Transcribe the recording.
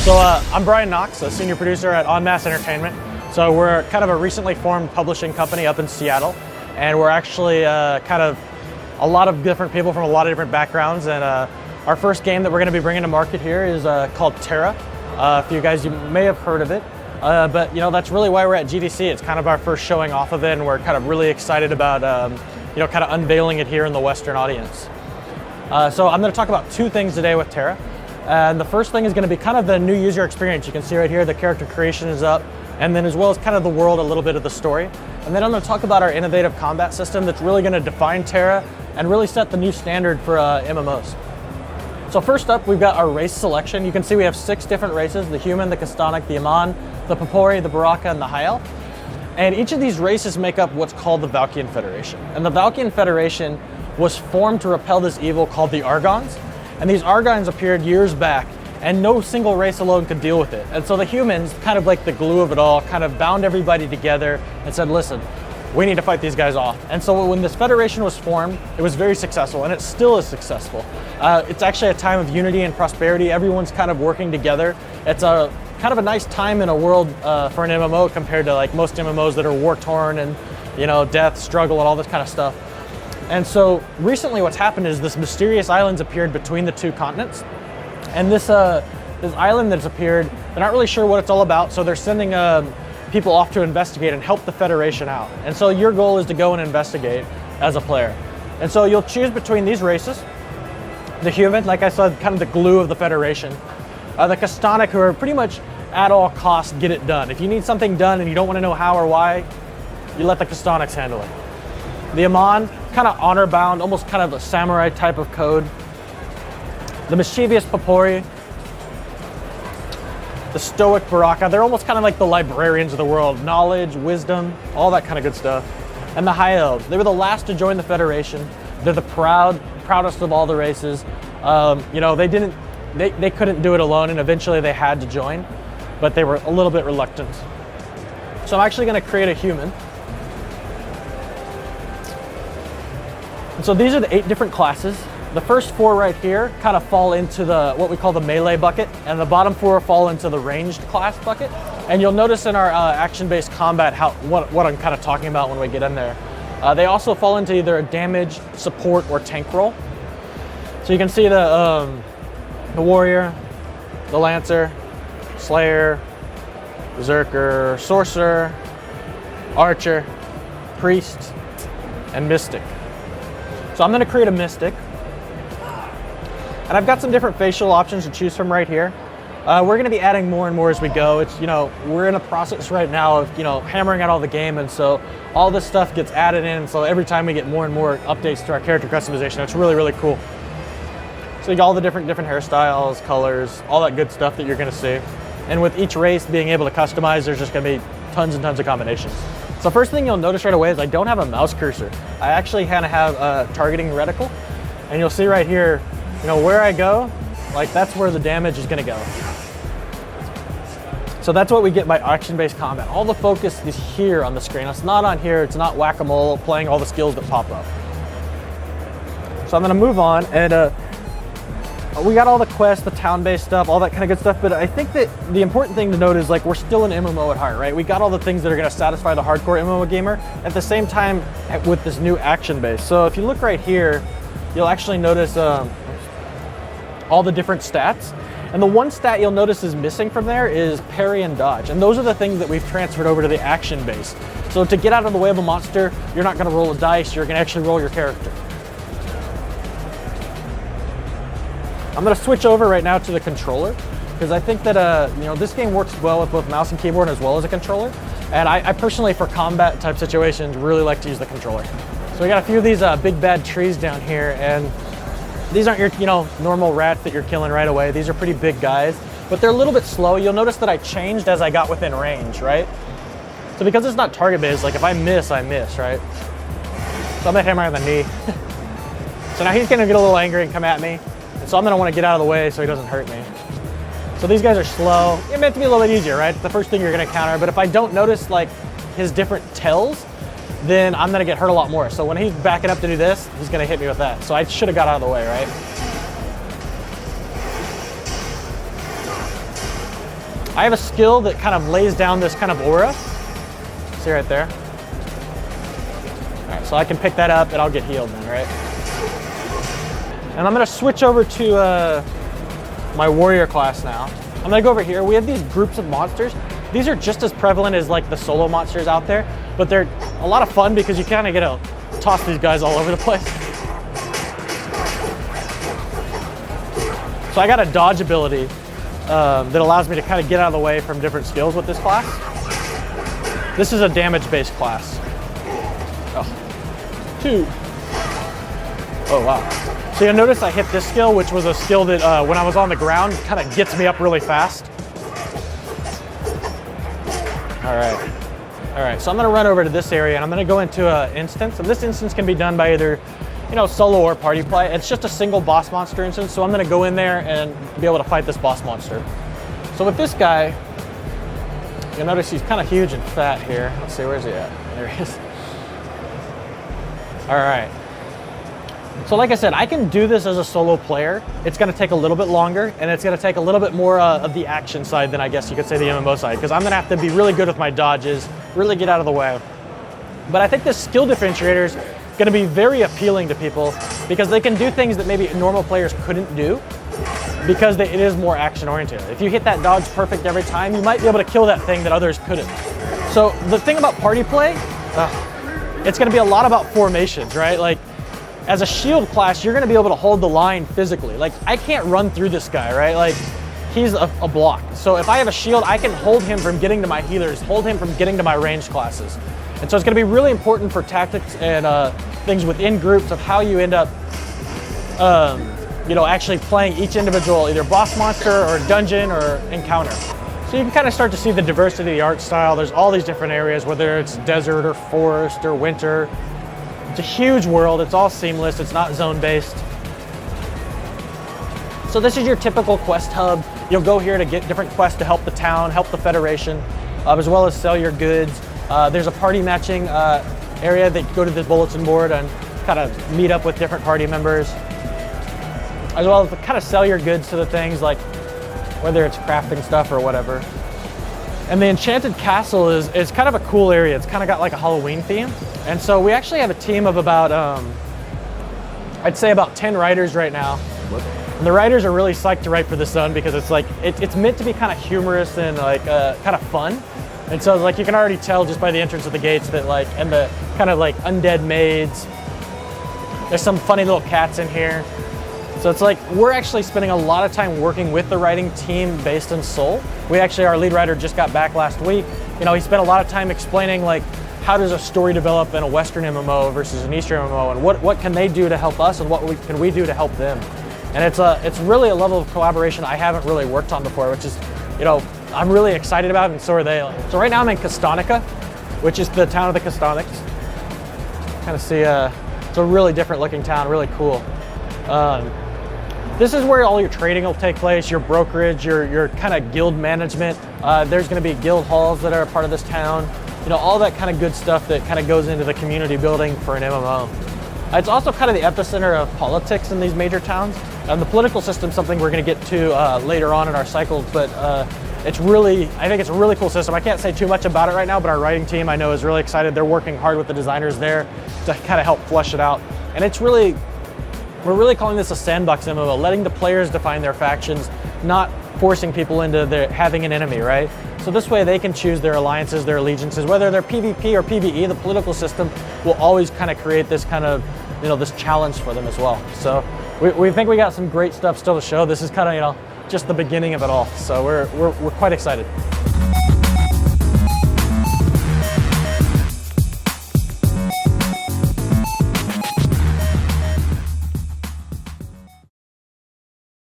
So I'm Brian Knox, a senior producer at En Masse Entertainment. So we're kind of a recently formed publishing company up in Seattle, and we're actually kind of a lot of different people from a lot of different backgrounds. And our first game that we're going to be bringing to market here is called Tera. If you guys, you may have heard of it, but you know that's really why we're at GDC. It's kind of our first showing off of it, and we're kind of really excited about you know, kind of unveiling it here in the Western audience. So I'm going to talk about two things today with Tera. And the first thing is going to be kind of the new user experience. You can see right here the character creation is up, and then as well as kind of the world, a little bit of the story. And then I'm going to talk about our innovative combat system that's really going to define Tera and really set the new standard for MMOs. So first up, we've got our race selection. You can see we have 6 different races: the human, the Kastanic, the Aman, the Papori, the Baraka, and the High Elf. And each of these races make up what's called the Valkyrian Federation. And the Valkyrian Federation was formed to repel this evil called the Argons. And these Argons appeared years back, and no single race alone could deal with it. And so the humans, kind of like the glue of it all, kind of bound everybody together and said, listen, we need to fight these guys off. And so when this federation was formed, it was very successful, and it still is successful. It's actually a time of unity and prosperity. Everyone's kind of working together. It's a kind of a nice time in a world for an MMO compared to like most MMOs that are war-torn and, you know, death, struggle, and all this kind of stuff. And so recently what's happened is this mysterious island's appeared between the 2 continents. And this island that's appeared, they're not really sure what it's all about, so they're sending people off to investigate and help the Federation out. And so your goal is to go and investigate as a player. And so you'll choose between these races: the human, like I said, kind of the glue of the Federation. The Kastanic, who are pretty much at all costs get it done. If you need something done and you don't want to know how or why, you let the Kastanics handle it. The Aman, kind of honor bound, almost kind of a samurai type of code. The mischievous Papori, the stoic Baraka, they're almost kind of like the librarians of the world. Knowledge, wisdom, all that kind of good stuff. And the High Elves, they were the last to join the Federation. They're the proudest of all the races. You know, they couldn't do it alone, and eventually they had to join, but they were a little bit reluctant. So I'm actually going to create a human. And so these are the 8 different classes. The first 4 right here kind of fall into what we call the melee bucket, and the bottom 4 fall into the ranged class bucket. And you'll notice in our action-based combat what I'm kind of talking about when we get in there. They also fall into either a damage, support, or tank role. So you can see the warrior, the lancer, slayer, berserker, sorcerer, archer, priest, and mystic. So I'm going to create a mystic, and I've got some different facial options to choose from right here. We're going to be adding more and more as we go. It's, you know, we're in a process right now of, you know, hammering out all the game, and so all this stuff gets added in. So every time we get more and more updates to our character customization, it's really, really cool. So you got all the different hairstyles, colors, all that good stuff that you're going to see. And with each race being able to customize, there's just going to be tons and tons of combinations. So first thing you'll notice right away is I don't have a mouse cursor. I actually kind of have a targeting reticle, and you'll see right here, you know, where I go, like that's where the damage is going to go. So that's what we get by action-based combat. All the focus is here on the screen. It's not on here. It's not whack-a-mole playing all the skills that pop up. So I'm going to move on, and we got all the quests, the town-based stuff, all that kind of good stuff, but I think that the important thing to note is like we're still an MMO at heart, right? We got all the things that are going to satisfy the hardcore MMO gamer at the same time with this new action base. So if you look right here, you'll actually notice all the different stats. And the one stat you'll notice is missing from there is parry and dodge. And those are the things that we've transferred over to the action base. So to get out of the way of a monster, you're not going to roll a dice, you're going to actually roll your character. I'm going to switch over right now to the controller, because I think that you know, this game works well with both mouse and keyboard as well as a controller. And I personally, for combat type situations, really like to use the controller. So we got a few of these big bad trees down here, and these aren't your, you know, normal rats that you're killing right away. These are pretty big guys, but they're a little bit slow. You'll notice that I changed as I got within range, right? So because it's not target based, like if I miss, I miss, right? So I'm gonna hammer on the knee. So now he's gonna get a little angry and come at me. And so I'm gonna wanna get out of the way so he doesn't hurt me. So these guys are slow. It meant to be a little bit easier, right? It's the first thing you're gonna counter, but if I don't notice like his different tells, then I'm gonna get hurt a lot more. So when he's backing up to do this, he's gonna hit me with that. So I should have got out of the way, right? I have a skill that kind of lays down this kind of aura. See right there? All right, so I can pick that up and I'll get healed then, right? And I'm gonna switch over to my warrior class now. I'm gonna go over here. We have these groups of monsters. These are just as prevalent as like the solo monsters out there, but they're a lot of fun because you kind of get to toss these guys all over the place. So I got a dodge ability that allows me to kind of get out of the way from different skills with this class. This is a damage-based class. Oh, 2. Oh, wow. So you'll notice I hit this skill, which was a skill that when I was on the ground, kind of gets me up really fast. All right, so I'm gonna run over to this area and I'm gonna go into an instance, and this instance can be done by either, solo or party play. It's just a single boss monster instance, so I'm gonna go in there and be able to fight this boss monster. So with this guy, you'll notice he's kind of huge and fat here. Let's see, where's he at? There he is. All right. So like I said, I can do this as a solo player. It's gonna take a little bit longer, and it's gonna take a little bit more of the action side than I guess you could say the MMO side, because I'm gonna have to be really good with my dodges, really get out of the way. But I think this skill differentiator is gonna be very appealing to people because they can do things that maybe normal players couldn't do because it is more action oriented. If you hit that dodge perfect every time, you might be able to kill that thing that others couldn't. So the thing about party play, it's gonna be a lot about formations, right? Like, as a shield class, you're gonna be able to hold the line physically. Like, I can't run through this guy, right? Like, he's a block. So if I have a shield, I can hold him from getting to my healers, hold him from getting to my ranged classes. And so it's gonna be really important for tactics and things within groups of how you end up, actually playing each individual, either boss monster or dungeon or encounter. So you can kind of start to see the diversity of the art style. There's all these different areas, whether it's desert or forest or winter. It's a huge world, it's all seamless, it's not zone-based. So this is your typical quest hub. You'll go here to get different quests to help the town, help the Federation, as well as sell your goods. There's a party matching area that you go to the bulletin board and kind of meet up with different party members, as well as to kind of sell your goods to the things, like whether it's crafting stuff or whatever. And the Enchanted Castle is kind of a cool area. It's kind of got like a Halloween theme. And so we actually have a team of about, I'd say about 10 writers right now. And the writers are really psyched to write for this zone because it's like, it's meant to be kind of humorous and like kind of fun. And so like you can already tell just by the entrance of the gates that like, and the kind of like undead maids. There's some funny little cats in here. So it's like, we're actually spending a lot of time working with the writing team based in Seoul. Our lead writer just got back last week. He spent a lot of time explaining like, how does a story develop in a Western MMO versus an Eastern MMO, and what can they do to help us, and what can we do to help them? And it's really a level of collaboration I haven't really worked on before, which is, I'm really excited about, and so are they. So right now I'm in Kostanica, which is the town of the Kostaniks. Kind of see, it's a really different looking town, really cool. This is where all your trading will take place, your brokerage, your kind of guild management. There's going to be guild halls that are a part of this town. All that kind of good stuff that kind of goes into the community building for an MMO. It's also kind of the epicenter of politics in these major towns. And the political system is something we're going to get to later on in our cycle, but I think it's a really cool system. I can't say too much about it right now, but our writing team I know is really excited. They're working hard with the designers there to kind of help flesh it out. And we're really calling this a sandbox MMO, letting the players define their factions, not forcing people into having an enemy, right? So this way they can choose their alliances, their allegiances, whether they're PvP or PvE, the political system will always kind of create this kind of, this challenge for them as well. So we think we got some great stuff still to show. This is kind of, just the beginning of it all. So we're quite excited.